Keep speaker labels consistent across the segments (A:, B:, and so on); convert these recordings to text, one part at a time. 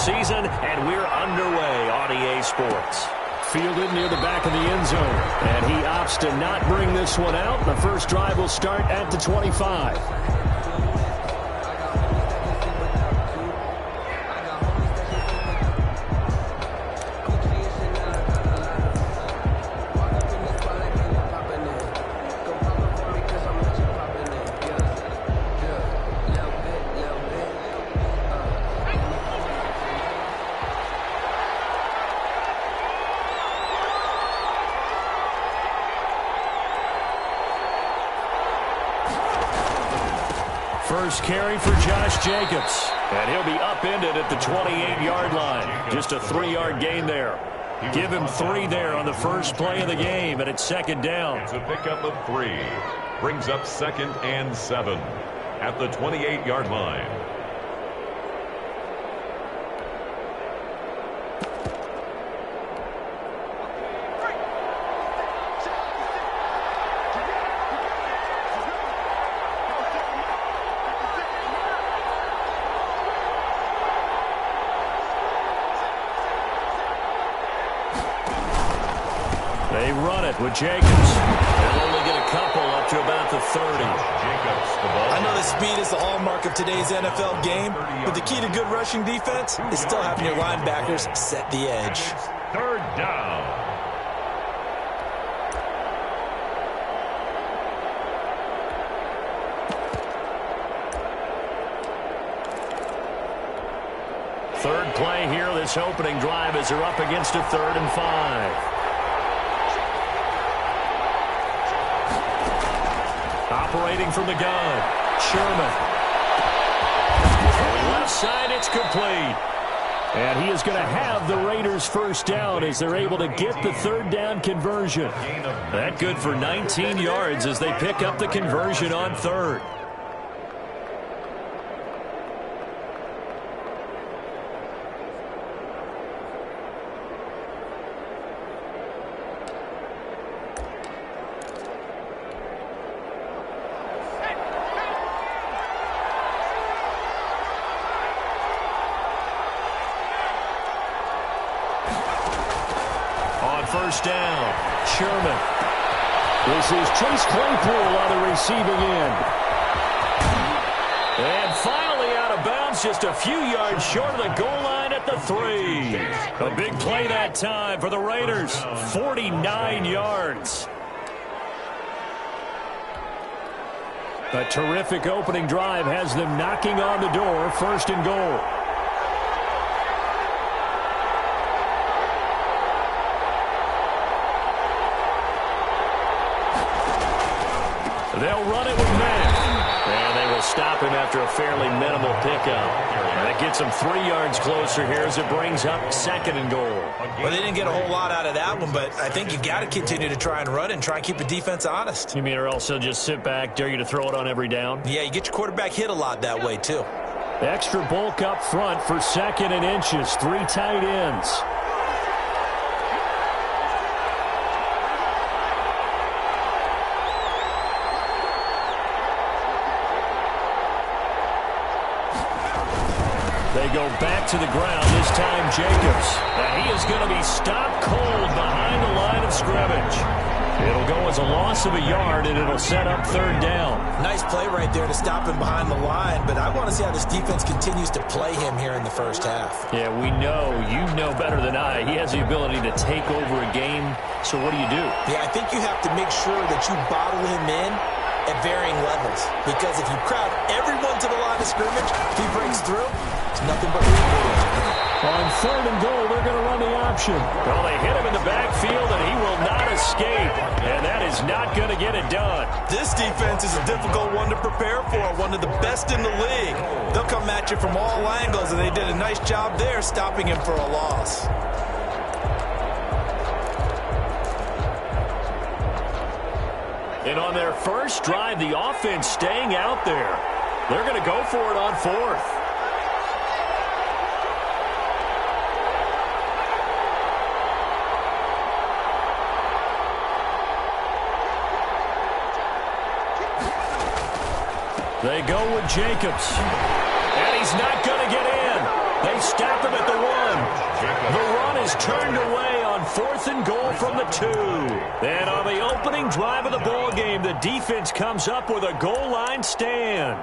A: season, and we're underway on EA Sports.
B: Fielded near the back of the end zone, and he opts to not bring this one out. The first drive will start at the 25. First carry for Josh Jacobs. And he'll be upended at the 28-yard line. Just a 3-yard gain there. Give him 3 there on the first play of the game, and it's second down.
C: It's a pickup of 3. Brings up 2nd and 7 at the 28-yard line.
B: They run it with Jacobs. They'll only get a couple up to about the 30.
D: I know that speed is the hallmark of today's NFL game, but the key to good rushing defense is still having your linebackers set the edge.
C: 3rd down.
B: Third play here, this opening drive as they're up against a 3rd and 5. Operating from the gun, Sherman. Left side, it's complete. And he is going to have the Raiders first down as they're able to get the 3rd down conversion. That good for 19 yards as they pick up the conversion on 3rd. First down, Sherman. This is Chase Claypool on the receiving end. And finally out of bounds, just a few yards short of the goal line at the 3. A big play that time for the Raiders, 49 yards. A terrific opening drive has them knocking on the door, 1st and goal. They'll run it with men. And they will stop him after a fairly minimal pickup. That gets them 3 yards closer here as it brings up 2nd and goal.
D: Well, they didn't get a whole lot out of that one, but I think you've got to continue to try and run and try and keep the defense honest.
B: You mean or else they'll just sit back, dare you to throw it on every down?
D: Yeah, you get your quarterback hit a lot that way, too.
B: Extra bulk up front for 2nd and inches. 3 tight ends. They go back to the ground, this time Jacobs. And he is going to be stopped cold behind the line of scrimmage. It'll go as a loss of a yard, and it'll set up 3rd down.
D: Nice play right there to stop him behind the line, but I want to see how this defense continues to play him here in the first half.
B: Yeah, we know, you know better than I, he has the ability to take over a game, so what do you do?
D: Yeah, I think you have to make sure that you bottle him in at varying levels, because if you crowd everyone to the line of scrimmage, if he breaks through, it's nothing but reward.
B: On 3rd and goal, they're going to run the option. Well, they hit him in the backfield, and he will not escape. And that is not going to get it done.
D: This defense is a difficult one to prepare for, one of the best in the league. They'll come at you from all angles, and they did a nice job there stopping him for a loss.
B: And on their first drive, the offense staying out there. They're going to go for it on 4th. They go with Jacobs. And he's not going to get in. They stop him at the 1. The run is turned away on 4th and goal from the 2. And on the opening drive of the ball game, the defense comes up with a goal line stand.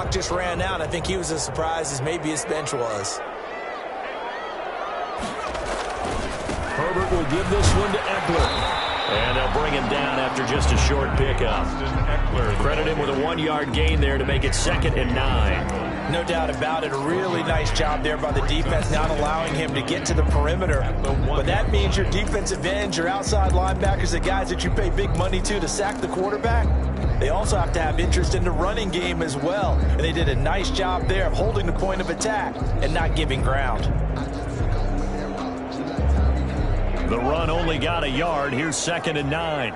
D: Just ran out. I think he was as surprised as maybe his bench was.
B: Herbert will give this one to Eckler. And they'll bring him down after just a short pickup. Credit him with a 1-yard gain there to make it 2nd and 9.
D: No doubt about it. A really nice job there by the defense, not allowing him to get to the perimeter. But that means your defensive ends, your outside linebackers, the guys that you pay big money to sack the quarterback, they also have to have interest in the running game as well. And they did a nice job there of holding the point of attack and not giving ground.
B: The run only got a yard. Here's 2nd and 9.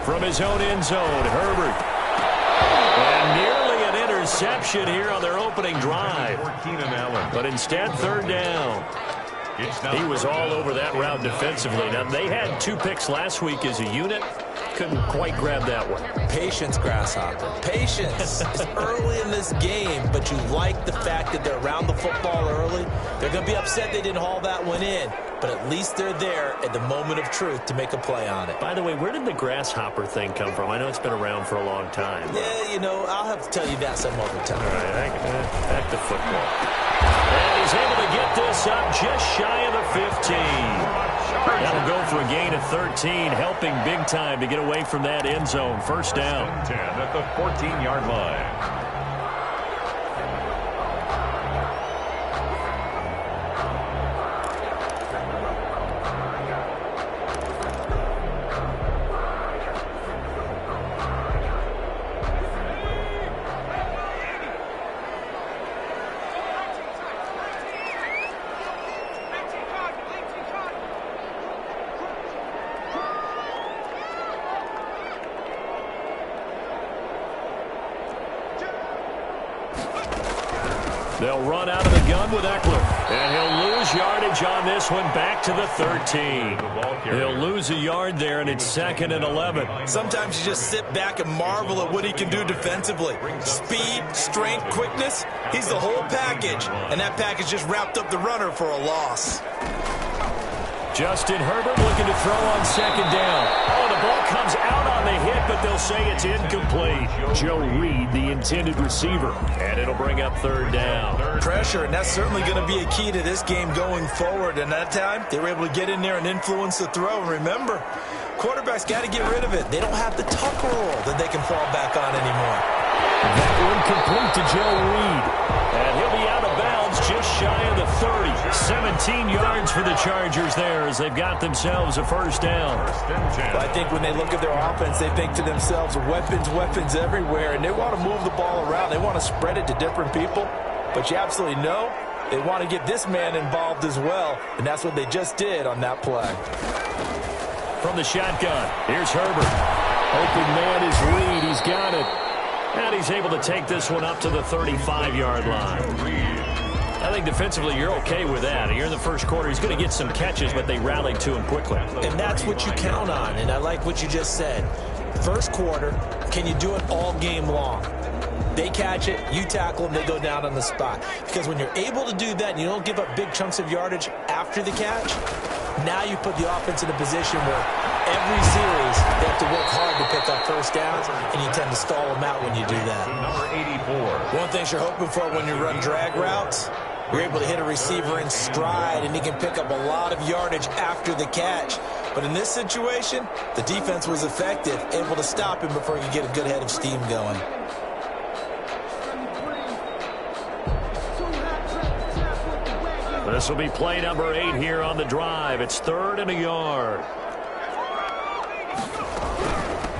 B: From his own end zone, Herbert. And nearly an interception here on their opening drive. But instead, 3rd down. He was all over that route defensively. Now, they had 2 picks last week as a unit. Couldn't quite grab that one.
D: Patience, Grasshopper. Patience. It's early in this game, but you like the fact that they're around the football early. They're going to be upset they didn't haul that one in, but at least they're there at the moment of truth to make a play on it.
B: By the way, where did the grasshopper thing come from? I know it's been around for a long time.
D: Yeah, you know, I'll have to tell you that some other time.
B: All right, back to football. And he's able to get this up just shy of the 15. That'll go for a gain of 13, helping big time to get away from that end zone. 1st down.
C: 10 at the 14-yard line.
B: They'll run out of the gun with Eckler. And he'll lose yardage on this one back to the 13. He'll lose a yard there, and it's 2nd and 11.
D: Sometimes you just sit back and marvel at what he can do defensively. Speed, strength, quickness, he's the whole package. And that package just wrapped up the runner for a loss.
B: Justin Herbert looking to throw on 2nd down. Oh, the ball comes out on the hit, but they'll say it's incomplete. Joe Reed, the intended receiver, and it'll bring up 3rd down.
D: Pressure, and that's certainly going to be a key to this game going forward. And that time, they were able to get in there and influence the throw. And remember, quarterbacks got to get rid of it. They don't have the tuck roll that they can fall back on anymore.
B: That one complete to Joe Reed. And he'll be out of bounds just shy of the 30. 17 yards for the Chargers there as they've got themselves a 1st down.
D: Well, I think when they look at their offense, they think to themselves, weapons, weapons everywhere, and they want to move the ball around. They want to spread it to different people. But you absolutely know they want to get this man involved as well, and that's what they just did on that play.
B: From the shotgun, here's Herbert. Open man is Reed. He's got it. And he's able to take this one up to the 35-yard line. I think defensively you're okay with that. You're in the first quarter. He's going to get some catches, but they rallied to him quickly.
D: And that's what you count on, and I like what you just said. First quarter, can you do it all game long? They catch it, you tackle them, they go down on the spot. Because when you're able to do that and you don't give up big chunks of yardage after the catch, now you put the offense in a position where every series they have to work hard to pick up 1st downs, and you tend to stall them out when you do that.
C: Number 84.
D: One thing you're hoping for when you run drag routes, you're able to hit a receiver in stride, and he can pick up a lot of yardage after the catch. But in this situation, the defense was effective, able to stop him before he could get a good head of steam going.
B: This will be play number 8 here on the drive. It's 3rd and a yard.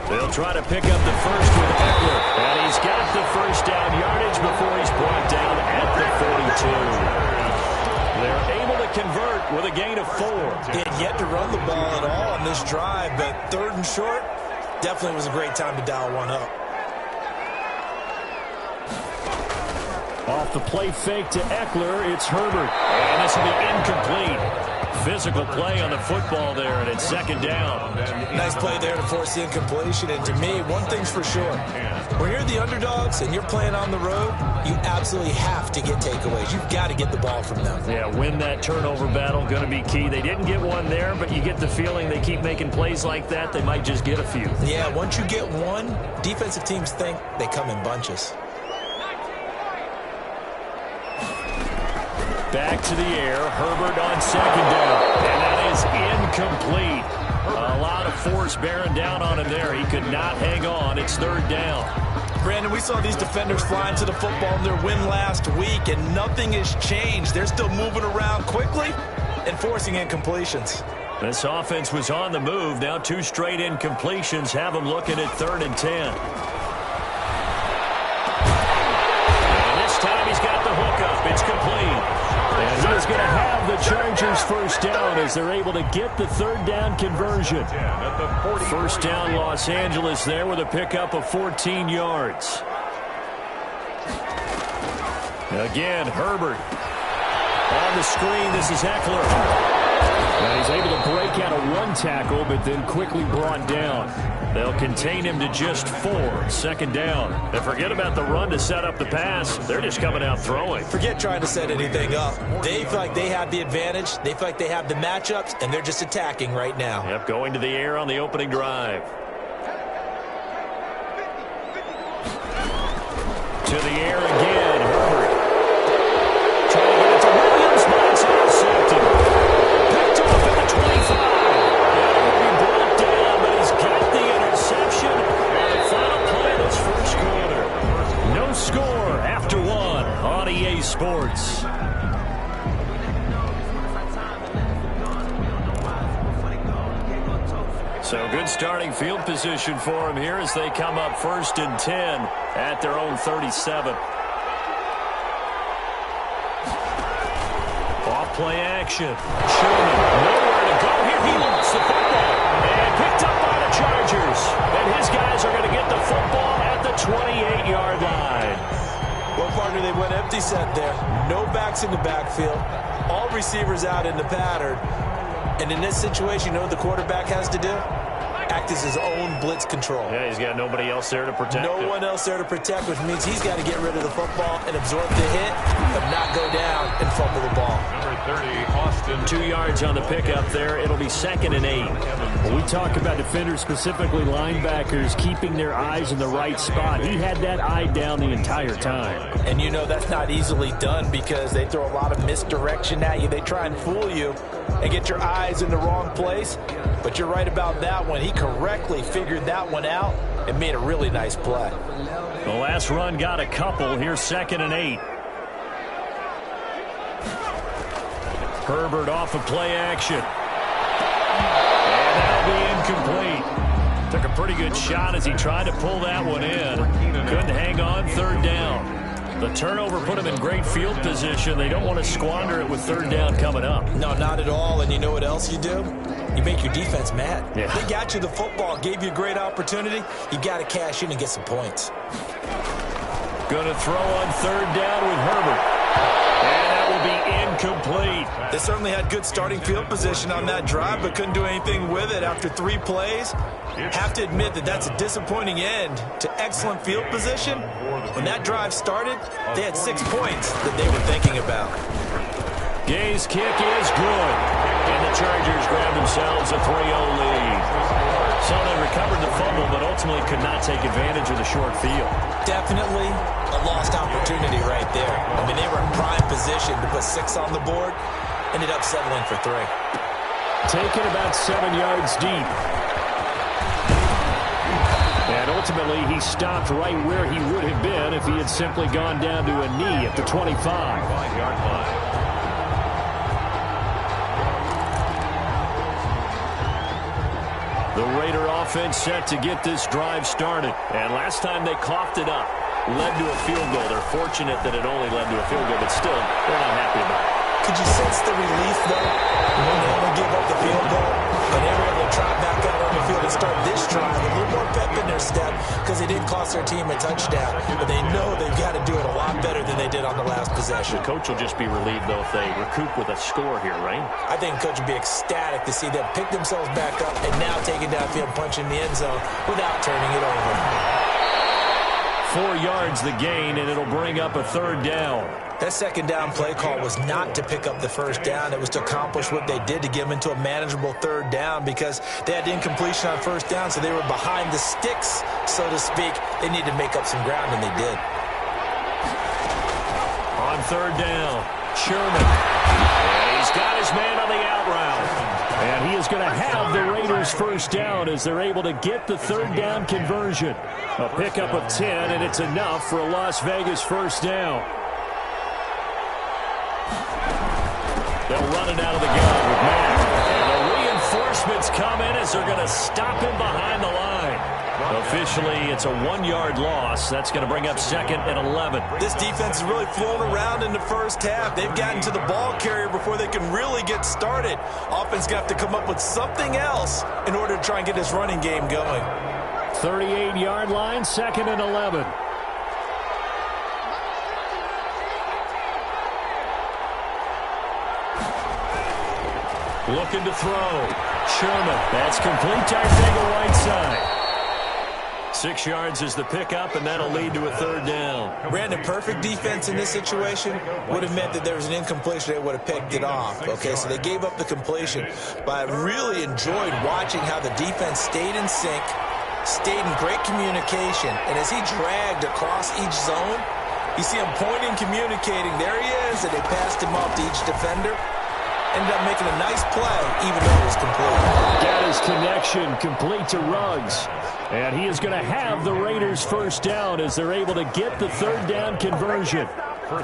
B: They'll try to pick up the first with Eckler. And he's got the first down yardage before he's brought down at the 42. They're able to convert with a gain of 4.
D: They had yet to run the ball at all on this drive, but 3rd and short definitely was a great time to dial one up.
B: Off the play fake to Eckler, it's Herbert. And this will be incomplete. Physical play on the football there, and it's 2nd down.
D: Nice play there to force the incompletion. And to me, one thing's for sure. When you're the underdogs and you're playing on the road, you absolutely have to get takeaways. You've got to get the ball from them.
B: Yeah, win that turnover battle, going to be key. They didn't get one there, but you get the feeling they keep making plays like that, they might just get a few.
D: Yeah, once you get one, defensive teams think they come in bunches.
B: Back to the air, Herbert on 2nd down, and that is incomplete. A lot of force bearing down on him there. He could not hang on. It's 3rd down.
D: Brandon, we saw these defenders flying to the football in their win last week, and nothing has changed. They're still moving around quickly and forcing incompletions.
B: This offense was on the move. Now 2 straight incompletions have them looking at 3rd and 10. And this time he's got the hookup. It's complete. And he's going to have the Chargers first down as they're able to get the 3rd down conversion. First down Los Angeles there with a pickup of 14 yards. Again, Herbert. On the screen, this is Eckler. And he's able to break out of 1 tackle, but then quickly brought down. They'll contain him to just 4. 2nd down. And forget about the run to set up the pass. They're just coming out throwing.
D: Forget trying to set anything up. They feel like they have the advantage. They feel like they have the matchups, and they're just attacking right now.
B: Yep, going to the air on the opening drive. To the air again, Herbert. Trying to get it to Williams, but it's intercepted. Picked off at the 25. He brought down, but he's got the interception. And the final play of this first quarter. No score after 1 on EA Sports. So good starting field position for him here as they come up 1st and 10 at their own 37. Off play action. Sherman, nowhere to go here. He lost the football. And picked up by the Chargers. And his guys are going to get the football at the 28-yard line.
D: Well, partner, they went empty set there. No backs in the backfield. All receivers out in the pattern. And in this situation, you know what the quarterback has to do? Act as his own blitz control.
B: Yeah, he's got nobody else there to protect him.
D: No one else there to protect, which means he's got to get rid of the football and absorb the hit, but not go down and fumble the ball.
C: Number 30, Austin.
B: 2 yards on the pickup there. It'll be 2nd and 8. When we talk about defenders, specifically linebackers, keeping their eyes in the right spot. He had that eye down the entire time.
D: And you know that's not easily done because they throw a lot of misdirection at you. They try and fool you and get your eyes in the wrong place. But you're right about that one. He correctly figured that one out and made a really nice play.
B: The last run got a couple. Here's 2nd and 8. Herbert off of play action. And that'll be incomplete. Took a pretty good shot as he tried to pull that one in. Couldn't hang on. 3rd down. The turnover put him in great field position. They don't want to squander it with 3rd down coming up.
D: No, not at all. And you know what else you do? You make your defense mad.
B: Yeah.
D: They got you the football, gave you a great opportunity. You got to cash in and get some points.
B: Going to throw on 3rd down with Herbert. And that will be incomplete.
D: They certainly had good starting field position on that drive, but couldn't do anything with it after 3 plays. Have to admit that that's a disappointing end to excellent field position. When that drive started, they had 6 points that they were thinking about.
B: Gay's kick is good. And the Chargers grab themselves a 3-0 lead. So they recovered the fumble, but ultimately could not take advantage of the short field.
D: Definitely a lost opportunity right there. I mean, they were in prime position to put 6 on the board. Ended up settling for 3.
B: Taken about 7 yards deep. And ultimately, he stopped right where he would have been if he had simply gone down to a knee at the 25.
C: 5-yard line.
B: The Raider offense set to get this drive started. And last time they coughed it up, led to a field goal. They're fortunate that it only led to a field goal, but still, they're not happy about it.
D: Could you sense the relief, though, when they only give up the field goal? And they were able to trot back out on the field and start this drive. A little more pep in their step because they didn't cost their team a touchdown. But they know they've got to do it a lot better than they did on the last possession.
B: The coach will just be relieved, though, if they recoup with a score here, right?
D: I think the coach would be ecstatic to see them pick themselves back up and now take it downfield, punch in the end zone without turning it over.
B: 4 yards the gain, and it'll bring up a third down.
D: That second down play call was not to pick up the first down. It was to accomplish what they did to get them into a manageable third down because they had incompletion on first down, so they were behind the sticks, so to speak. They needed to make up some ground, and they did.
B: On third down, Sherman. And he's got his man on the out route. And he is going to have the Raiders first down as they're able to get the third down conversion. A pickup of 10, and it's enough for a Las Vegas first down. They'll run it out of the gun with Matt. And the reinforcements come in as they're going to stop him behind the line. Officially, it's a 1-yard loss. That's going to bring up 2nd and 11.
D: This defense is really flown around in the first half. They've gotten to the ball carrier before they can really get started. Offense going to have to come up with something else in order to try and get this running game going.
B: 38-yard line, 2nd and 11. Looking to throw. Sherman. That's complete to Arcega right side. 6 yards is the pickup, and that'll lead to a third down.
D: Brandon, perfect defense in this situation would have meant that there was an incompletion. They would have picked it off. Okay, so they gave up the completion. But I really enjoyed watching how the defense stayed in sync, stayed in great communication, and as he dragged across each zone, you see him pointing, communicating. There he is, and they passed him off to each defender. Ended up making a nice play, even though it was complete.
B: Got his connection complete to Ruggs. And he is going to have the Raiders first down as they're able to get the third down conversion.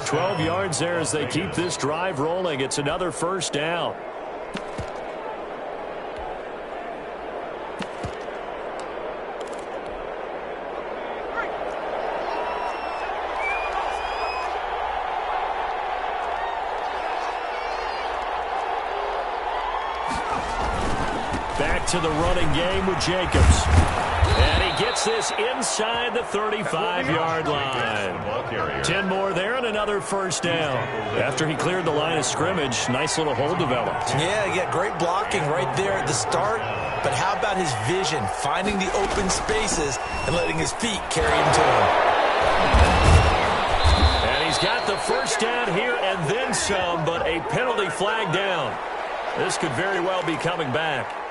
B: 12 yards there as they keep this drive rolling. It's another first down. Back to the running game with Jacobs. And he gets this inside the 35-yard line. 10 more there and another first down. After he cleared the line of scrimmage, nice little hole developed.
D: Yeah, he got great blocking right there at the start. But how about his vision, finding the open spaces and letting his feet carry him to him.
B: And he's got the first down here and then some, but a penalty flag down. This could very well be coming back.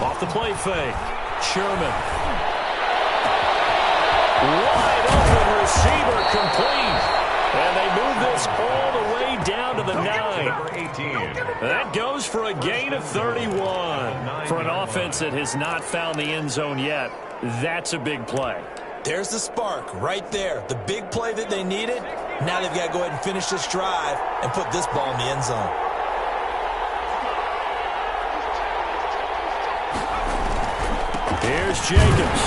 B: Off the play fake. Sherman. Wide open receiver complete. And they move this all the way down to the 9. That goes for a gain of 31. For an offense that has not found the end zone yet, that's a big play.
D: There's the spark right there. The big play that they needed. Now they've got to go ahead and finish this drive and put this ball in the end zone.
B: Here's Jacobs.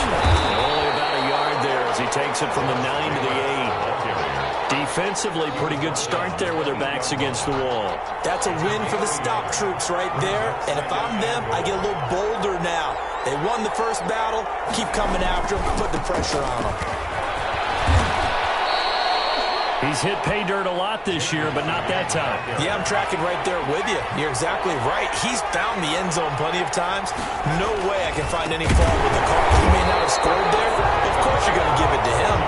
B: Only about a yard there as he takes it from the 9 to the 8. Defensively, pretty good start there with their backs against the wall.
D: That's a win for the stop troops right there. And if I'm them, I get a little bolder now. They won the first battle. Keep coming after them. Put the pressure on them.
B: He's hit pay dirt a lot this year, but not that time.
D: Yeah, I'm tracking right there with you. You're exactly right. He's found the end zone plenty of times. No way I can find any fault with the call. He may not have scored there. Of course you're going to give it to him.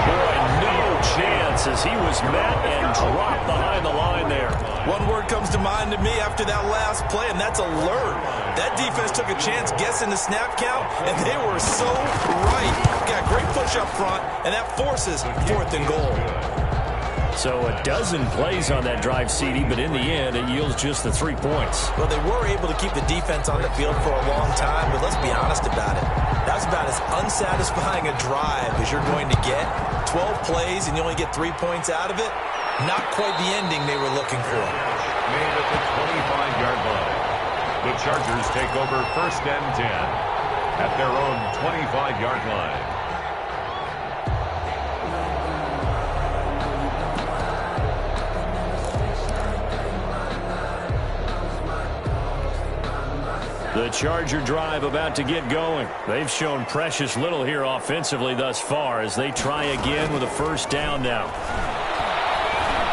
B: Boy, no chance as he was met and dropped behind the line there.
D: One word comes to mind to me after after that last play, and that's alert. That defense took a chance guessing the snap count, and they were so right. Got great push up front, and that forces 4th and goal.
B: So a dozen plays on that drive, CD, but in the end, it yields just the 3 points.
D: Well, they were able to keep the defense on the field for a long time, but let's be honest about it. That's about as unsatisfying a drive as you're going to get. 12 plays, and you only get 3 points out of it. Not quite the ending they were looking for.
C: Made at the 25-yard line. The Chargers take over 1st and 10 at their own 25-yard line.
B: The Charger drive about to get going. They've shown precious little here offensively thus far as they try again with a 1st down now.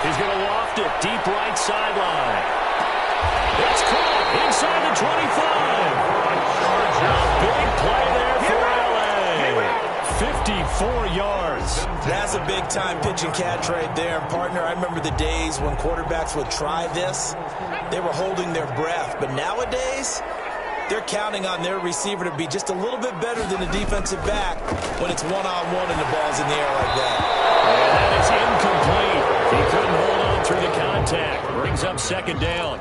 B: He's going to loft it deep right sideline. It's caught inside the 25. A big play there for LA. 54 yards.
D: That's a big-time pitch and catch right there. And, partner, I remember the days when quarterbacks would try this. They were holding their breath. But nowadays, they're counting on their receiver to be just a little bit better than the defensive back when it's one-on-one and the ball's in the air like that.
B: And that is incomplete. He couldn't hold on through the contact. Brings up 2nd down.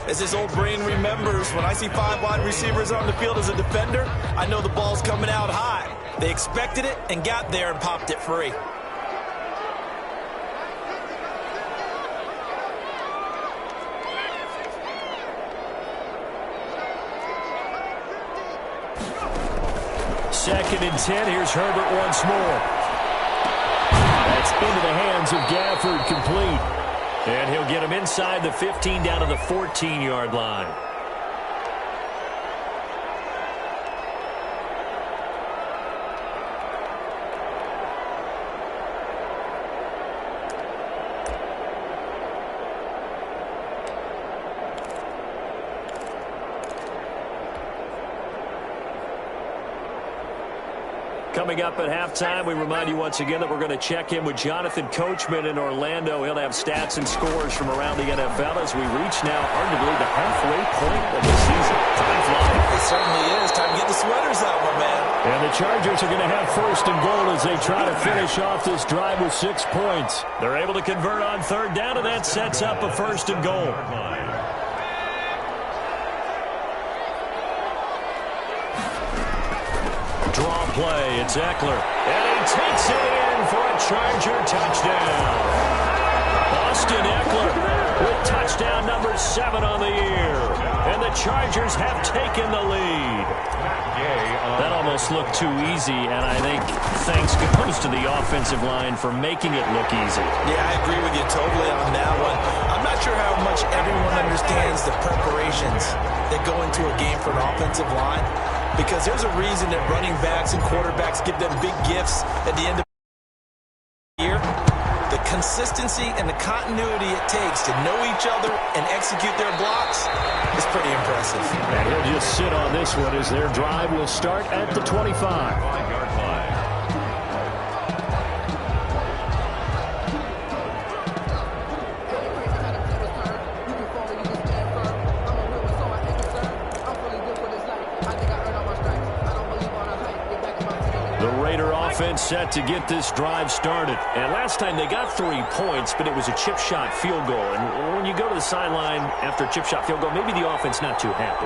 D: As his old brain remembers, when I see 5 wide receivers on the field as a defender, I know the ball's coming out high. They expected it and got there and popped it free.
B: Second and 10. Here's Herbert once more. That's into the hands of Gafford, complete. And he'll get him inside the 15 down to the 14-yard line. Coming up at halftime, we remind you once again that we're going to check in with Jonathan Coachman in Orlando. He'll have stats and scores from around the NFL as we reach now arguably the halfway point of the season. Time flying.
D: It certainly is. Time to get the sweaters out, my man.
B: And the Chargers are going to have 1st and goal as they try to finish off this drive with 6 points. They're able to convert on 3rd down, and that sets up a 1st and goal. Draw play, it's Eckler. And he takes it in for a Charger touchdown. Austin Eckler with touchdown number 7 on the year. And the Chargers have taken the lead. That almost looked too easy, and I think thanks goes to the offensive line for making it look easy.
D: Yeah, I agree with you totally on that one. I'm not sure how much everyone understands the preparations that go into a game for an offensive line. Because there's a reason that running backs and quarterbacks give them big gifts at the end of the year. The consistency and the continuity it takes to know each other and execute their blocks is pretty impressive.
B: And he'll just sit on this one as their drive will start at the 25-yard line. Offense set to get this drive started. And last time they got 3 points, but it was a chip shot field goal. And when you go to the sideline after a chip shot field goal, maybe the offense not too happy.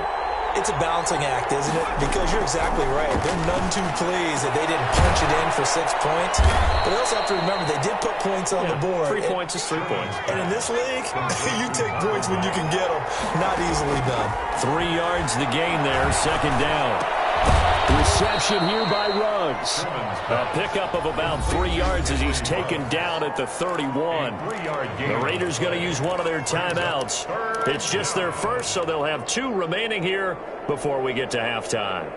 D: It's a balancing act, isn't it? Because you're exactly right. They're none too pleased that they didn't punch it in for 6 points. But they also have to remember they did put points on the board.
B: 3 points is 3 points.
D: And in this league, you take points when you can get them. Not easily done.
B: 3 yards the gain there, 2nd down. Reception here by Ruggs. A pickup of about 3 yards as he's taken down at the 31. The Raiders going to use one of their timeouts. It's just their first, so they'll have 2 remaining here before we get to halftime.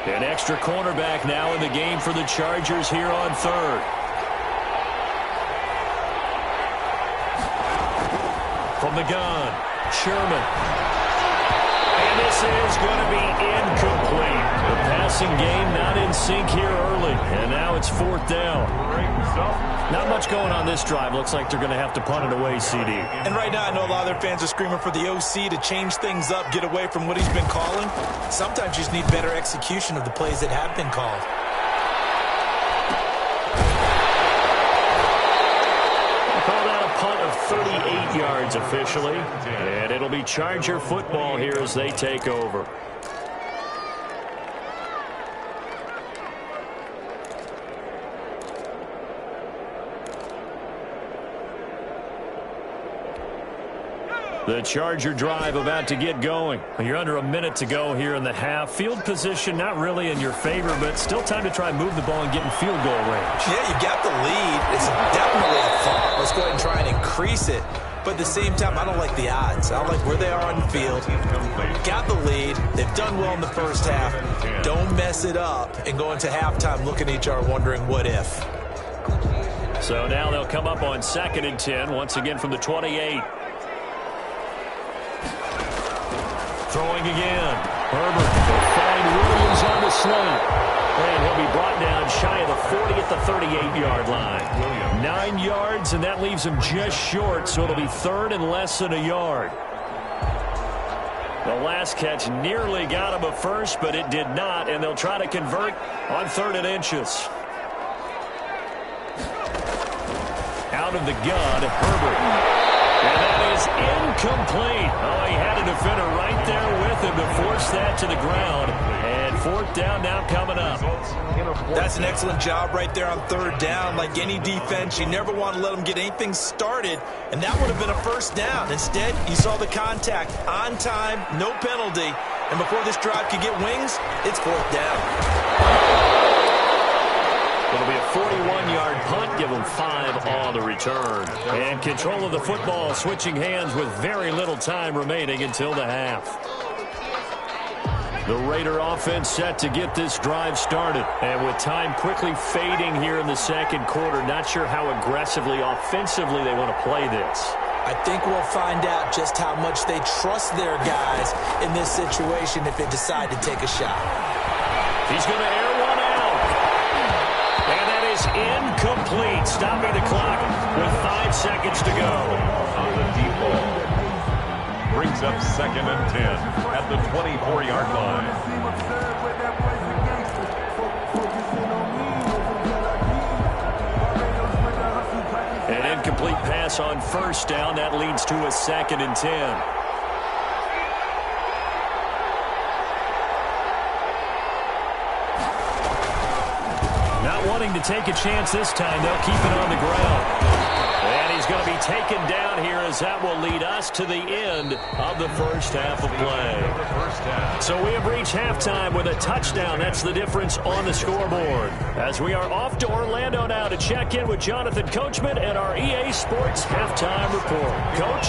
B: An extra cornerback now in the game for the Chargers here on 3rd. From the gun, Sherman. And this is going to be incomplete. The passing game not in sync here early. And now it's 4th down. Not much going on this drive. Looks like they're going to have to punt it away, CD.
D: And right now I know a lot of their fans are screaming for the OC to change things up, get away from what he's been calling. Sometimes you just need better execution of the plays that have been called.
B: Call that a punt of 38 yards officially. And it'll be Charger football here as they take over. The Charger drive about to get going. You're under a minute to go here in the half. Field position not really in your favor, but still time to try and move the ball and get in field goal range.
D: Yeah, you got the lead. It's definitely a thought. Let's go ahead and try and increase it. But at the same time, I don't like the odds. I don't like where they are on the field. Got the lead. They've done well in the first half. Don't mess it up and go into halftime looking at each other wondering what if.
B: So now they'll come up on 2nd and 10, once again from the 28. Throwing again. Herbert will find Williams on the slant. And he'll be brought down shy of the 40 at the 38-yard line. 9 yards, and that leaves him just short, so it'll be 3rd and less than a yard. The last catch nearly got him a first, but it did not, and they'll try to convert on 3rd and inches. Out of the gun, Herbert. And that is incomplete. Oh, he had a defender right there with him to force that to the ground. And 4th down now coming up.
D: That's an excellent job right there on 3rd down. Like any defense, you never want to let them get anything started. And that would have been a 1st down. Instead, you saw the contact on time, no penalty. And before this drive could get wings, it's 4th down.
B: It'll be a 41-yard punt, give them 5 on the return. And control of the football switching hands with very little time remaining until the half. The Raider offense set to get this drive started. And with time quickly fading here in the 2nd quarter, not sure how aggressively, offensively they want to play this.
D: I think we'll find out just how much they trust their guys in this situation if they decide to take a shot.
B: He's going to air one out. And that is incomplete, stopping the clock with 5 seconds to go.
C: On the deep ball. Brings up 2nd and 10 at the 24-yard line.
B: An incomplete pass on 1st down. That leads to a 2nd and 10. Wanting to take a chance this time, they'll keep it on the ground. And he's going to be taken down here as that will lead us to the end of the first half of play. So we have reached halftime with a touchdown. That's the difference on the scoreboard. As we are off to Orlando now to check in with Jonathan Coachman and our EA Sports halftime report. Coach?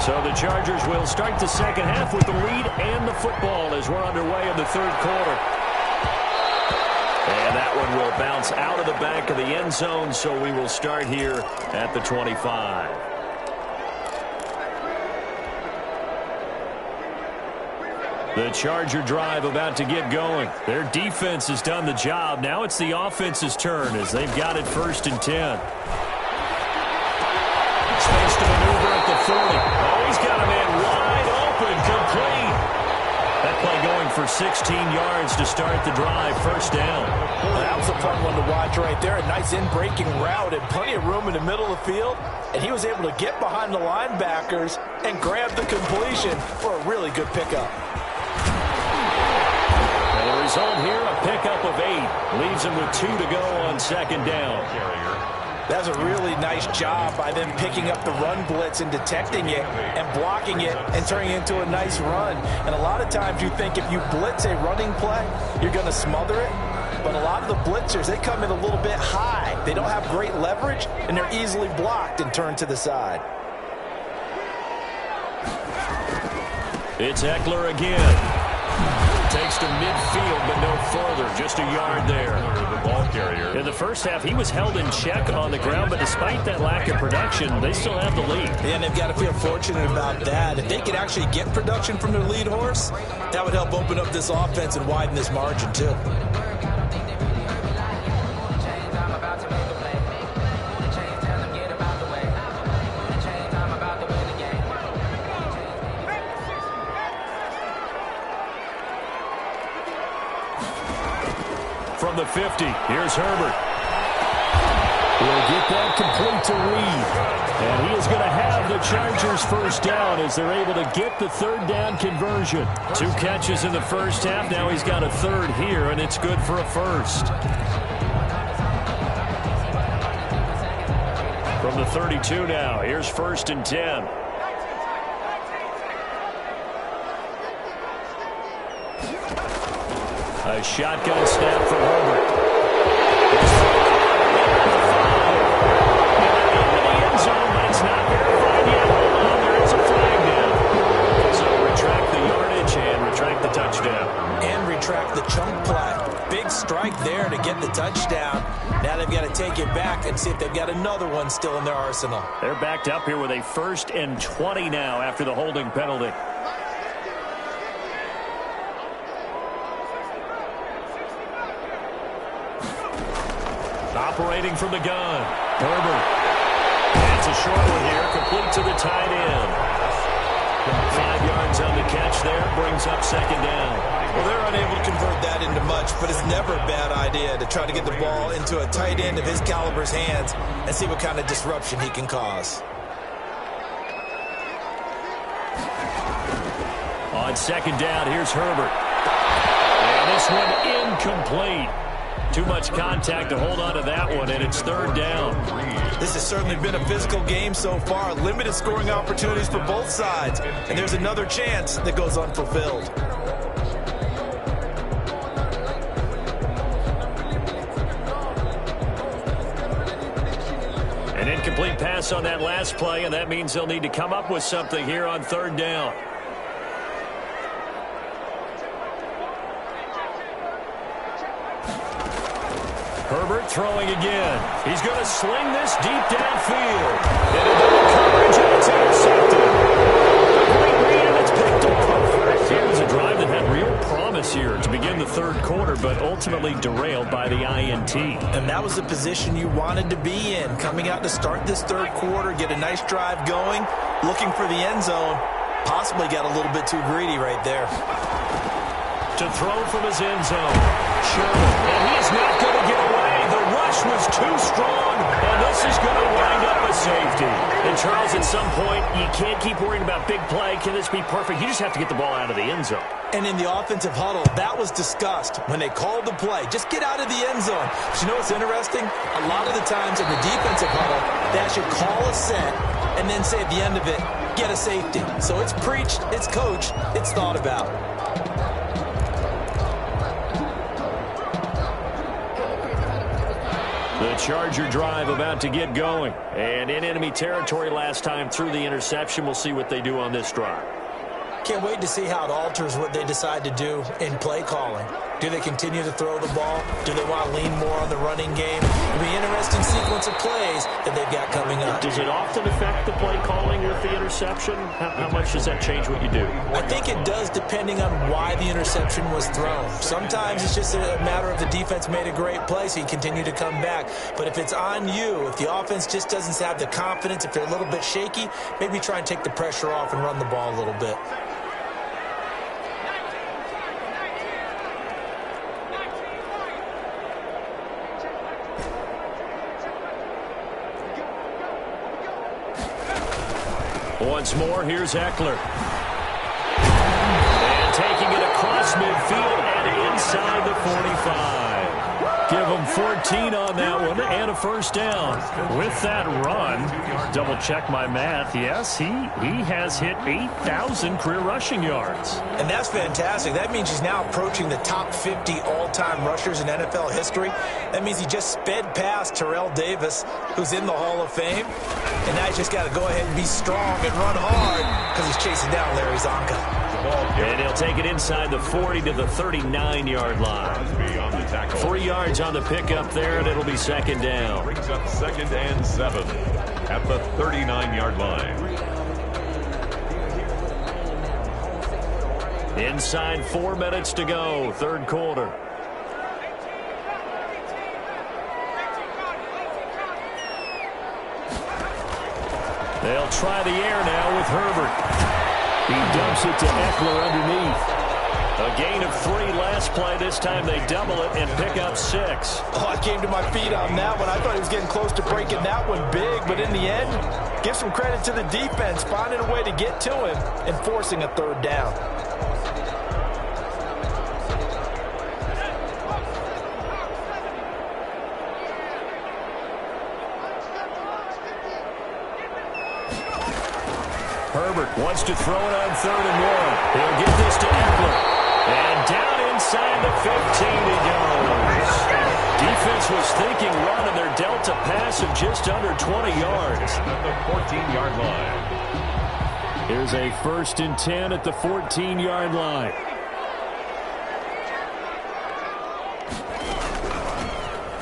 B: So the Chargers will start the 2nd half with the lead and the football as we're underway in the 3rd quarter. And that one will bounce out of the back of the end zone, so we will start here at the 25. The Charger drive about to get going. Their defense has done the job. Now it's the offense's turn as they've got it 1st and 10. Space to maneuver at the 40. Oh, he's got a man wide open, complete. That play going for 16 yards to start the drive, 1st down.
D: Well, that was a fun one to watch right there. A nice in-breaking route and plenty of room in the middle of the field. And he was able to get behind the linebackers and grab the completion for a really good pickup.
B: And the result here, a pickup of 8. Leaves him with 2 to go on 2nd down.
D: That's a really nice job by them picking up the run blitz and detecting it and blocking it and turning it into a nice run. And a lot of times you think if you blitz a running play, you're going to smother it. But a lot of the blitzers, they come in a little bit high. They don't have great leverage, and they're easily blocked and turned to the side.
B: It's Eckler again. takes to midfield, but no further. Just a yard there.
C: The ball carrier.
B: In the first half, he was held in check on the ground, but despite that lack of production, they still have the lead.
D: And they've got to feel fortunate about that. If they could actually get production from their lead horse, that would help open up this offense and widen this margin, too.
B: From the 50, here's Herbert. We'll get that complete to Reed. And he is going to have the Chargers first down as they're able to get the third down conversion. 2 catches in the first half. Now he's got a third here, and it's good for a first. From the 32 now, here's 1st and 10. A shotgun snap for Herbert. Into the end zone, but it's not verified yet. Hold on, there is a flag down. So retract the yardage and retract the touchdown.
D: And retract the chunk play. Big strike there to get the touchdown. Now they've got to take it back and see if they've got another one still in their arsenal.
B: They're backed up here with a 1st and 20 now after the holding penalty. Operating from the gun, Herbert. That's a short one here, complete to the tight end. 5 yards on the catch there, brings up 2nd down.
D: Well, they're unable to convert that into much, but it's never a bad idea to try to get the ball into a tight end of his caliber's hands and see what kind of disruption he can cause.
B: On 2nd down, here's Herbert. And this one incomplete. Too much contact to hold on to that one, and it's 3rd down.
D: This has certainly been a physical game so far. Limited scoring opportunities for both sides. And there's another chance that goes unfulfilled.
B: An incomplete pass on that last play, and that means they'll need to come up with something here on 3rd down. Herbert throwing again. He's going to sling this deep downfield. And into coverage, and it's intercepted. Great read, and it's picked off. It was a drive that had real promise here to begin the 3rd quarter, but ultimately derailed by the INT.
D: And that was the position you wanted to be in. Coming out to start this 3rd quarter, get a nice drive going, looking for the end zone. Possibly got a little bit too greedy right there.
B: To throw from his end zone. Sherman, and he's not going to get away. The rush was too strong, and this is going to wind up a safety. And Charles, at some point, you can't keep worrying about big play. Can this be perfect? You just have to get the ball out of the end zone.
D: And in the offensive huddle, that was discussed when they called the play. Just get out of the end zone. But you know what's interesting? A lot of the times in the defensive huddle, they actually call a set and then say at the end of it, get a safety. So it's preached, it's coached, it's thought about.
B: The Charger drive about to get going. And in enemy territory last time through the interception. We'll see what they do on this drive.
D: Can't wait to see how it alters what they decide to do in play calling. Do they continue to throw the ball? Do they want to lean more on the running game? It'll be an interesting sequence of plays that they've got coming up.
B: Does it often affect the play calling with the interception? How much does that change what you do?
D: I think it does depending on why the interception was thrown. Sometimes it's just a matter of the defense made a great play, so you continue to come back. But if it's on you, if the offense just doesn't have the confidence, if they're a little bit shaky, maybe try and take the pressure off and run the ball a little bit.
B: Once more, here's Eckler. And taking it across midfield and inside the 45. Give him 14 on that one and a first down. With that run, double check my math. Yes, he has hit 8,000 career rushing yards.
D: And that's fantastic. That means he's now approaching the top 50 all-time rushers in NFL history. That means he just sped past Terrell Davis, who's in the Hall of Fame. And now he's just got to go ahead and be strong and run hard because he's chasing down Larry Zonka.
B: And he'll take it inside the 40 to the 39-yard line. 3 yards on the pickup there, and it'll be second down.
C: Brings up 2nd and 7 at the 39-yard line.
B: Inside 4 minutes to go, third quarter. They'll try the air now with Herbert. He dumps it to Eckler underneath. A gain of 3 last play. This time they double it and pick up 6.
D: Oh, I came to my feet on that one. I thought he was getting close to breaking that one big, but in the end, give some credit to the defense, finding a way to get to him and forcing a third down.
B: Herbert wants to throw it on 3rd and 1. He'll get this to Eckler. And down inside the 15 he goes. Defense was thinking run, and they're dealt a pass of just under 20 yards.
C: At the 14-yard line.
B: Here's a 1st and 10 at the 14-yard line.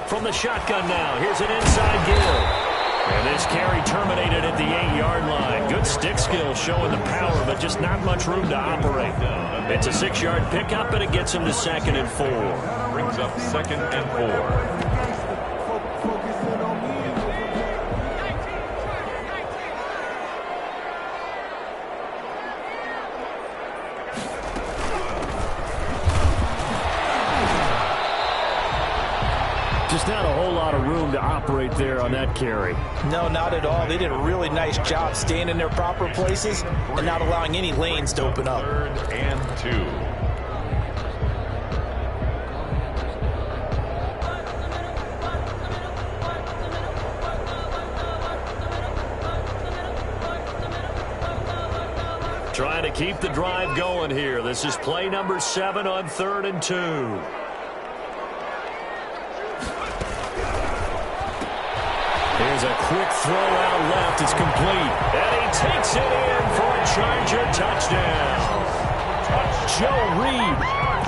B: From the shotgun now, here's an inside give. And this carry terminated at the 8-yard line. Good stick skill showing the power, but just not much room to operate. It's a 6-yard pickup, and it gets him to 2nd and 4.
C: Brings up 2nd and 4.
B: Just not a whole lot of room to operate there on that carry.
D: No, not at all. They did a really nice job staying in their proper places and not allowing any lanes to open up.
C: 3rd and 2.
B: Trying to keep the drive going here. This is play number 7 on 3rd and 2. Here's a quick throw out left. It's complete. And he takes it in for a Charger touchdown. Joe Reed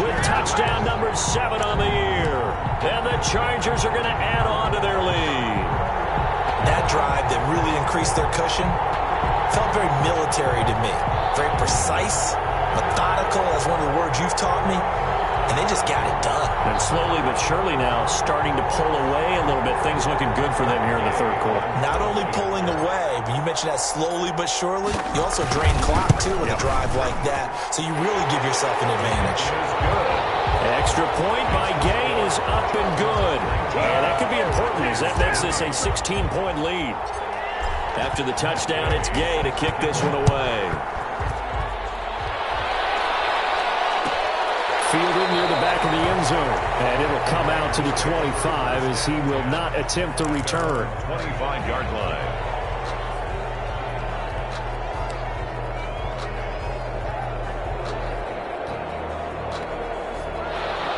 B: with touchdown number 7 on the year. And the Chargers are going to add on to their lead.
D: That drive that really increased their cushion felt very military to me. Very precise, methodical, that's one of the words you've taught me. And they just got it done.
B: And slowly but surely now starting to pull away a little bit. Things looking good for them here in the third quarter.
D: Not only pulling away, but you mentioned that slowly but surely. You also drain clock, too, with a drive like that. So you really give yourself an advantage.
B: Extra point by Gay is up and good. And that could be important as that makes this a 16-point lead. After the touchdown, it's Gay to kick this one away. Fielded near the back of the end zone. And it'll come out to the 25 as he will not attempt to return.
C: 25-yard line.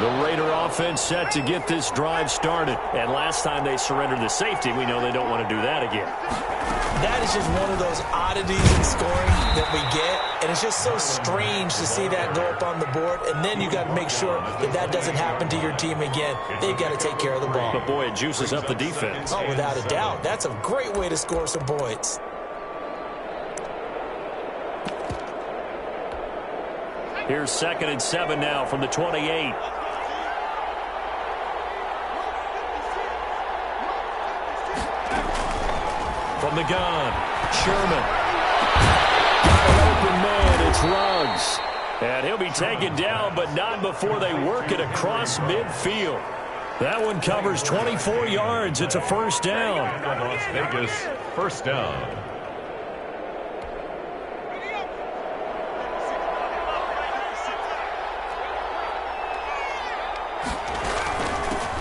B: The Raider offense set to get this drive started. And last time they surrendered the safety, we know they don't want to do that again.
D: That is just one of those oddities in scoring that we get. And it's just so strange to see that go up on the board. And then you got to make sure that that doesn't happen to your team again. They've got to take care of the ball.
B: But boy, it juices up the defense.
D: Oh, without a doubt. That's a great way to score some points.
B: Here's 2nd and 7 now from the 28. From the gun, Sherman. Got an open man, it's Ruggs. And he'll be taken down, but not before they work it across midfield. That one covers 24 yards. It's a first down.
C: Las Vegas, first down.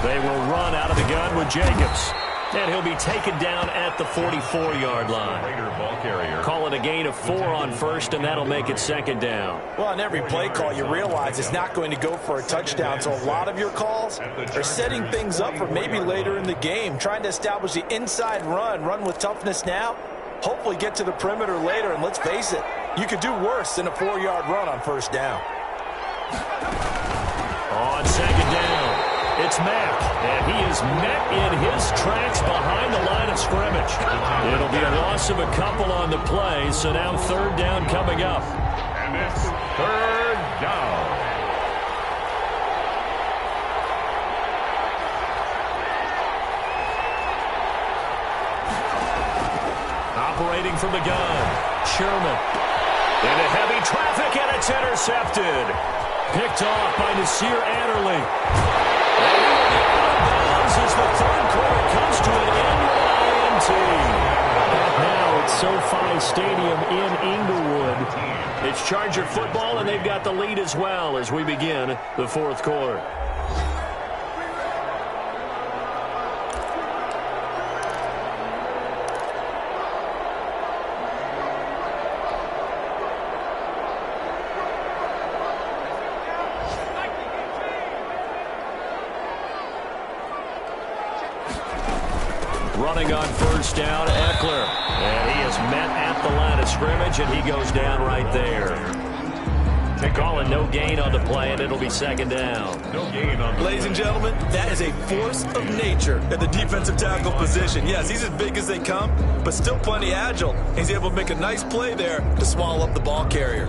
B: They will run out of the gun with Jacobs. And he'll be taken down at the 44-yard line.
C: Raider ball carrier.
B: Call it a gain of 4 on first, and that'll make it second down.
D: Well, on every play call, you realize it's not going to go for a touchdown. So a lot of your calls are setting things up for maybe later in the game, trying to establish the inside run with toughness now, hopefully get to the perimeter later. And let's face it, you could do worse than a 4-yard run on first down.
B: On second down, it's Mack, and he is met in his tracks behind the line of scrimmage. It'll be a loss of a couple on the play, so now third down coming up.
C: And it's third down.
B: Operating from the gun, Sherman. Into heavy traffic, and it's intercepted. Picked off by Nasir Adderley. And he will be out of bounds as the third quarter comes to an end with an INT. Now it's SoFi Stadium in Inglewood. It's Charger football, and they've got the lead as well as we begin the fourth quarter. Running on first down, Eckler. And he is met at the line of scrimmage, and he goes down right there. They call it no gain on the play, and it'll be second down.
C: No gain on the
D: Ladies and gentlemen, that is a force of nature at the defensive tackle position. Yes, he's as big as they come, but still plenty agile. He's able to make a nice play there to swallow up the ball carrier.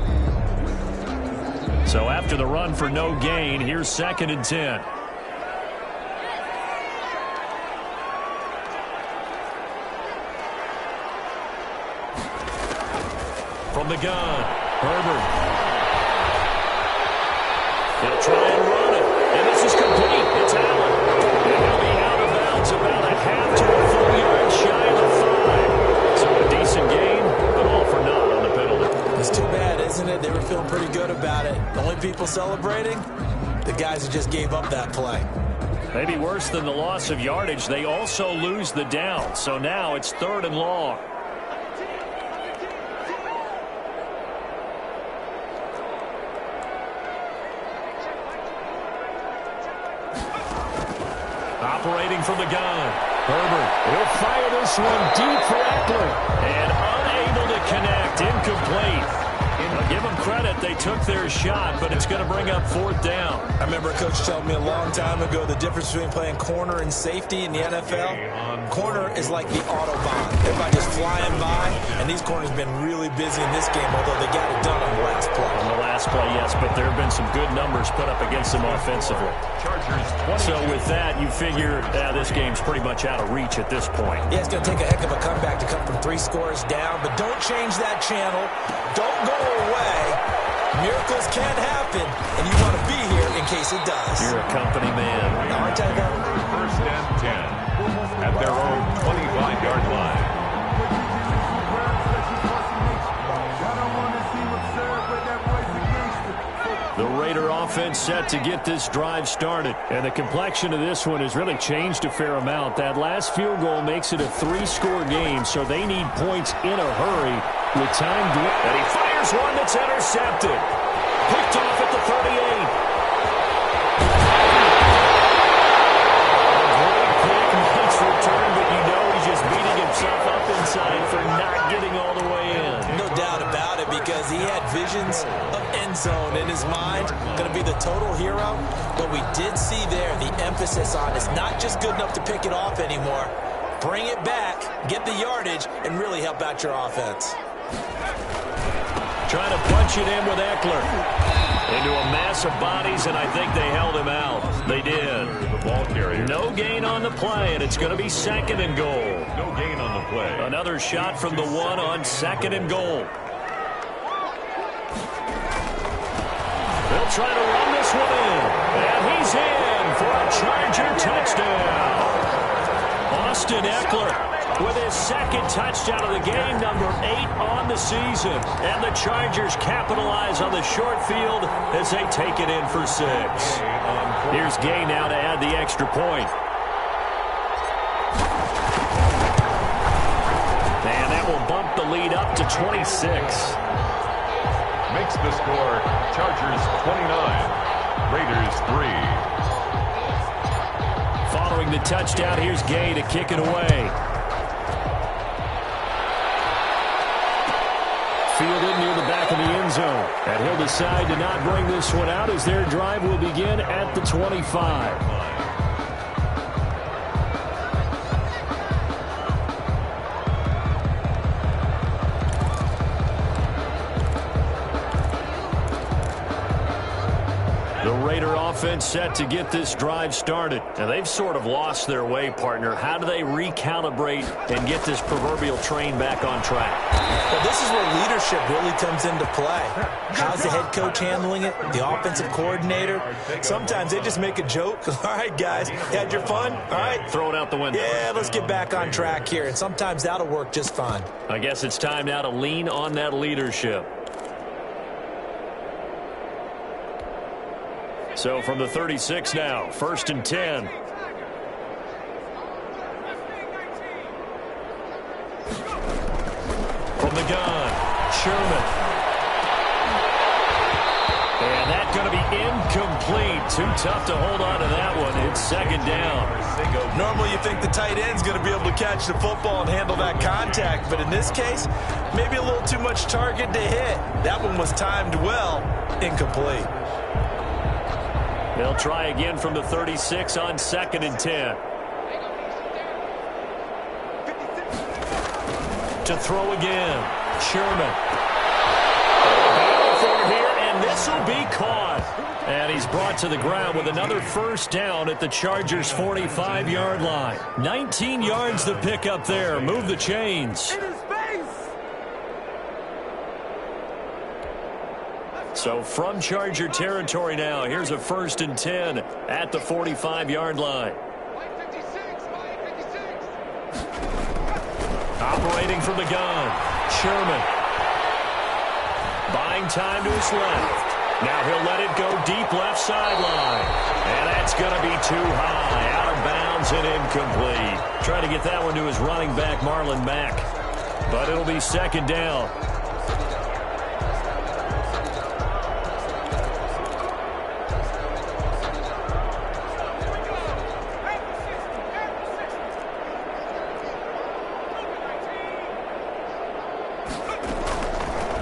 B: So after the run for no gain, here's second and 10. From the gun, Herbert. They'll try and run it, and this is complete. It's Allen. And he'll be out of bounds about a half to a full yard shy of the 5. So a decent gain, but all for naught on the penalty.
D: It's too bad, isn't it? They were feeling pretty good about it. The only people celebrating, the guys who just gave up that play.
B: Maybe worse than the loss of yardage, they also lose the down. So now it's third and long. Operating from the gun, Herbert will fire this one deep for Eckler, and unable to connect, incomplete. I'll give them credit, they took their shot, but it's going to bring up fourth down.
D: I remember a coach telling me a long time ago the difference between playing corner and safety in the NFL. Corner is like the Autobahn. Everybody just flying by, and these corners have been really busy in this game, although they got it done on the last play.
B: On the last play, yes, but there have been some good numbers put up against them offensively. So with that, you figure this game's pretty much out of reach at this point.
D: Yeah, it's going to take a heck of a comeback to come from 3 scores down, but don't change that channel. Don't go away. Miracles can happen, and you want to be here in case it does.
B: You're a company man.
D: Aren't I, though?
C: first and 10 at their own 25-yard line.
B: The Raider offense set to get this drive started. And the complexion of this one has really changed a fair amount. That last field goal makes it a 3-score game, so they need points in a hurry with time to... And he fires one that's intercepted. Picked off at the 38. Great pick, nice return, but you know he's just beating himself up inside for not getting all the way in.
D: No doubt about it, because he had visions of end zone in his mind. Going to be the total hero. But we did see there the emphasis on it's not just good enough to pick it off anymore. Bring it back, get the yardage, and really help out your offense.
B: Trying to punch it in with Eckler. Into a mass of bodies, and I think they held him out. They did.
C: The ball carrier.
B: No gain on the play, and it's going to be second and goal.
C: No gain on the play.
B: Another shot from the 1 on second and goal. They'll try to run this one in. And he's in for a Charger touchdown. Austin Eckler with his second touchdown of the game, number 8 on the season. And the Chargers capitalize on the short field as they take it in for 6. Here's Gay now to add the extra point. And that will bump the lead up to 26.
C: Makes the score Chargers 29, Raiders 3.
B: Following the touchdown, here's Gay to kick it away. Fielded near the back of the end zone. And he'll decide to not bring this one out as their drive will begin at the 25. The Raider offense set to get this drive started. And they've sort of lost their way, partner. How do they recalibrate and get this proverbial train back on track?
D: Well, this is where leadership really comes into play. How's the head coach handling it? The offensive coordinator? Sometimes they just make a joke. All right, guys, you had your fun? All right.
B: Throw it out the window.
D: Yeah, let's get back on track here. And sometimes that'll work just fine.
B: I guess it's time now to lean on that leadership. So from the 36 now, 1st and 10. From the gun, Sherman. And that's going to be incomplete. Too tough to hold on to that one. It's 2nd down.
D: Normally you think the tight end's going to be able to catch the football and handle that contact. But in this case, maybe a little too much target to hit. That one was timed well. Incomplete.
B: They'll try again from the 36 on 2nd and 10. To throw again, Sherman. Battle for here, and this will be caught. And he's brought to the ground with another 1st down at the Chargers' 45-yard line. 19 yards to pick up there. Move the chains. So from Charger territory now, here's a 1st and 10 at the 45-yard line. Operating from the gun, Sherman. Buying time to his left. Now he'll let it go deep left sideline. And that's going to be too high, out of bounds and incomplete. Trying to get that one to his running back, Marlon Mack. But it'll be 2nd down.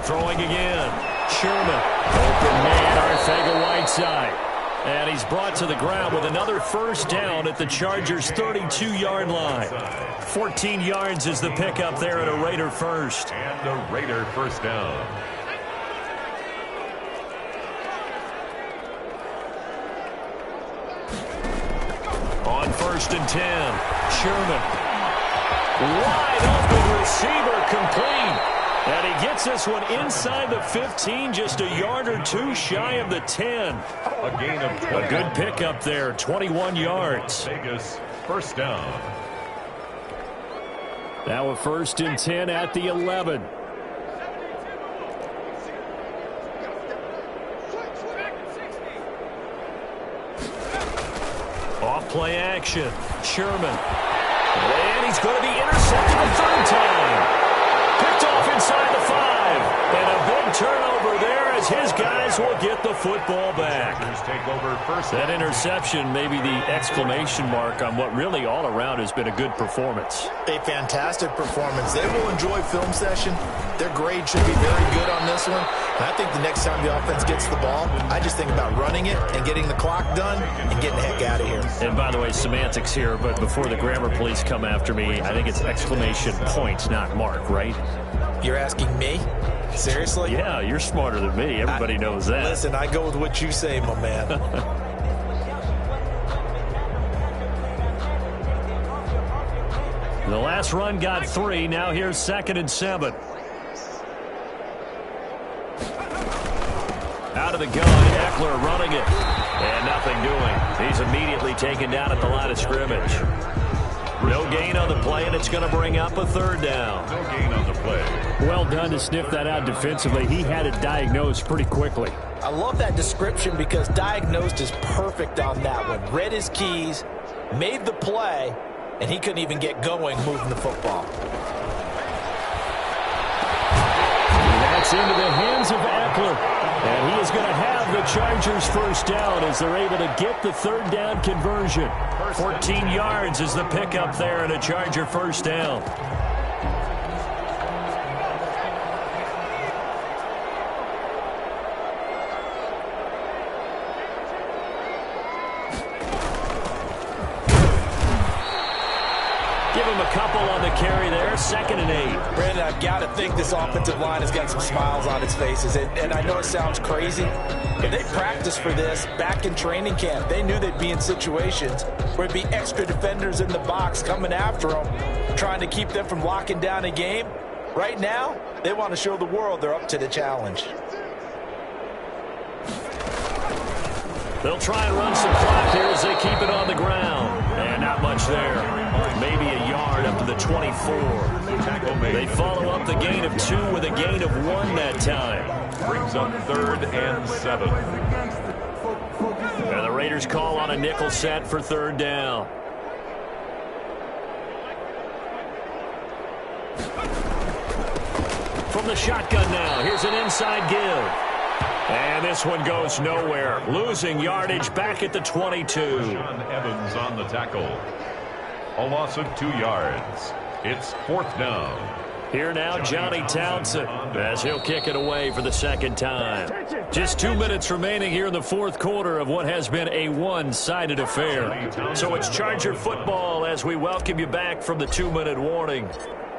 B: Throwing again. Sherman. Open man, Arcega-Whiteside. And he's brought to the ground with another 1st down at the Chargers' 32-yard line. 14 yards is the pickup there at a Raider 1st.
C: And a Raider 1st down.
B: On 1st and 10, Sherman. Wide open receiver, complete. And he gets this one inside the 15, just a yard or two shy of the 10.
C: A gain of 20.
B: A good pickup there, 21 yards.
C: Vegas, 1st down.
B: Now a 1st and 10 at the 11. Off play action, Sherman. And he's going to be intercepted the 3rd time. Picked off inside the 5. And a big turnover there as his guys will get the football back.
C: Take over 1st.
B: That interception may be the exclamation mark on what really all around has been a good performance.
D: A fantastic performance. They will enjoy film session. Their grade should be very good on this one. And I think the next time the offense gets the ball, I just think about running it and getting the clock done and getting the heck out of here.
B: And by the way, semantics here, but before the grammar police come after me, I think it's exclamation point, not mark, right?
D: You're asking me? Seriously?
B: Yeah, you're smarter than me. Everybody knows that.
D: Listen, I go with what you say, my man.
B: The last run got 3. Now here's 2nd and 7. Out of the gun, Eckler running it. And nothing doing. He's immediately taken down at the line of scrimmage. No gain on the play, and it's going to bring up a third down.
C: No gain on the play.
B: Well done to sniff that out defensively. He had it diagnosed pretty quickly.
D: I love that description because diagnosed is perfect on that one. Read his keys, made the play, and he couldn't even get going moving the football.
B: That's into the hands of Eckler. And he is going to have the Chargers first down as they're able to get the third down conversion. 14 yards is the pickup there and a Charger first down. Give him a couple on the carry there, 2nd and 8.
D: Brandon, I've got to think this offensive line has got some smiles on its faces. And I know it sounds crazy, but they practiced for this back in training camp. They knew they'd be in situations where there'd be extra defenders in the box coming after them, trying to keep them from locking down a game. Right now, they want to show the world they're up to the challenge.
B: They'll try and run some clock here as they keep it on the ground. And not much there. Maybe a yard up to the 24. They follow up the gain of 2 with a gain of 1 that time.
C: Brings up 3rd and 7.
B: And the Raiders call on a nickel set for 3rd down. From the shotgun now, here's an inside give. And this one goes nowhere. Losing yardage back at the 22.
C: Sean Evans on the tackle. A loss of 2 yards. It's 4th down.
B: Here now, Johnny Townsend, as he'll kick it away for the 2nd time. Just 2 minutes remaining here in the 4th quarter of what has been a one-sided affair. So it's Charger football as we welcome you back from the 2-minute warning.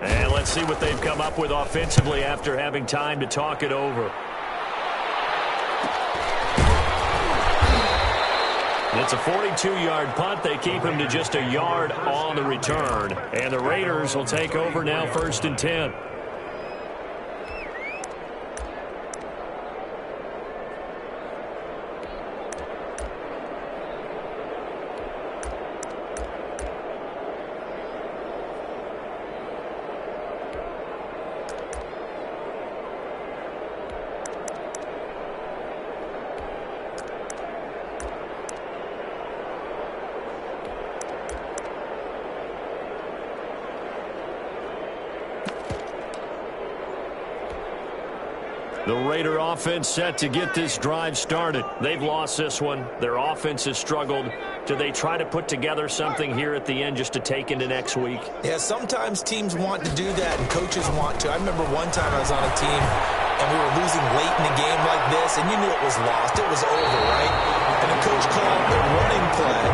B: And let's see what they've come up with offensively after having time to talk it over. It's a 42-yard punt. They keep him to just a yard on the return. And the Raiders will take over now 1st and 10. The Raider offense set to get this drive started. They've lost this one. Their offense has struggled. Do they try to put together something here at the end just to take into next week?
D: Yeah, sometimes teams want to do that and coaches want to. I remember one time I was on a team and we were losing late in a game like this, and you knew it was lost. It was over, right? And the coach called a running play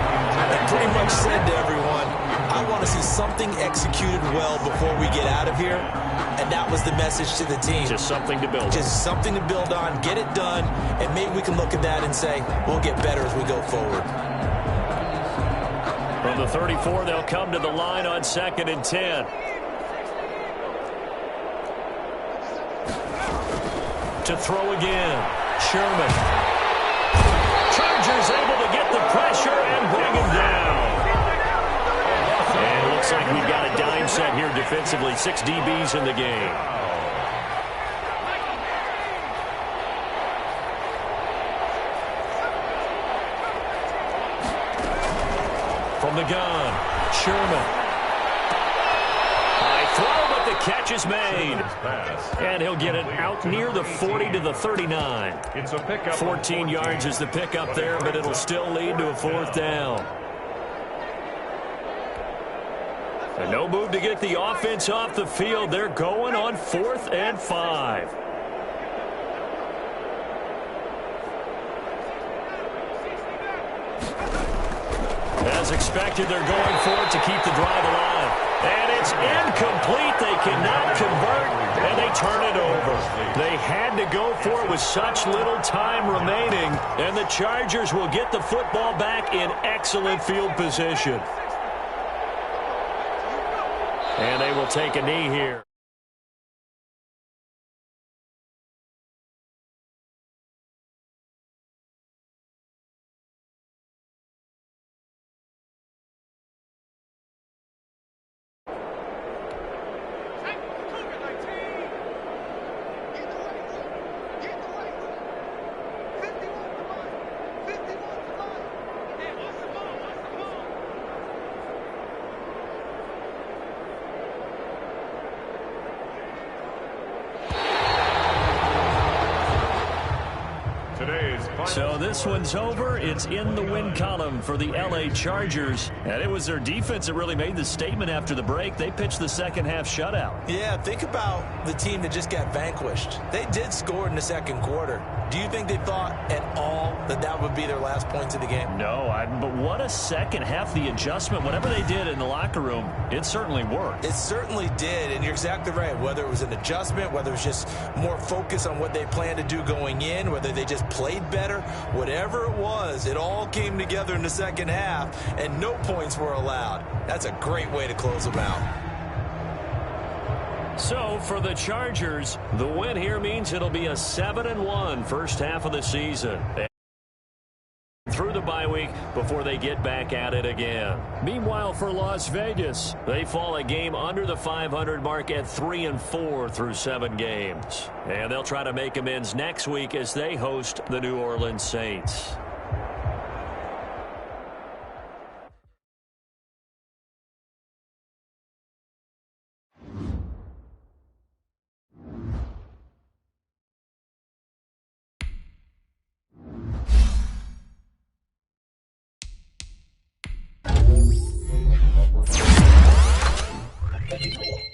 D: and pretty much said to everyone, I want to see something executed well before we get out of here. And that was the message to the team.
B: Just something to build on.
D: Just something to build on, get it done, and maybe we can look at that and say, we'll get better as we go forward.
B: From the 34, they'll come to the line on 2nd and 10. To throw again, Sherman. Chargers able to get the pressure and bring him down. And it looks like we've got a dime set here defensively. 6 DBs in the game. From the gun, Sherman. High throw, but the catch is made. And he'll get it out near the 40 to the 39.
C: It's a pickup.
B: 14 yards is the pickup there, but it'll still lead to a 4th down. And no move to get the offense off the field. They're going on 4th and 5. As expected, they're going for it to keep the drive alive. And it's incomplete. They cannot convert, and they turn it over. They had to go for it with such little time remaining, and the Chargers will get the football back in excellent field position. And they will take a knee here. So this one's over. It's in the win column for the L.A. Chargers. And it was their defense that really made the statement after the break. They pitched the second half shutout.
D: Yeah, think about the team that just got vanquished. They did score in the second quarter. Do you think they thought at all that that would be their last points of the game?
B: No, but what a second half. The adjustment, whatever they did in the locker room, it certainly worked.
D: It certainly did, and you're exactly right. Whether it was an adjustment, whether it was just more focus on what they planned to do going in, whether they just played better, whatever it was, it all came together in the second half, and no points were allowed. That's a great way to close them out.
B: So for the Chargers, the win here means it'll be a 7-1 first half of the season. Through the bye week before they get back at it again. Meanwhile, for Las Vegas, they fall a game under the 500 mark at 3-4 through 7 games. And they'll try to make amends next week as they host the New Orleans Saints.
E: Thank you.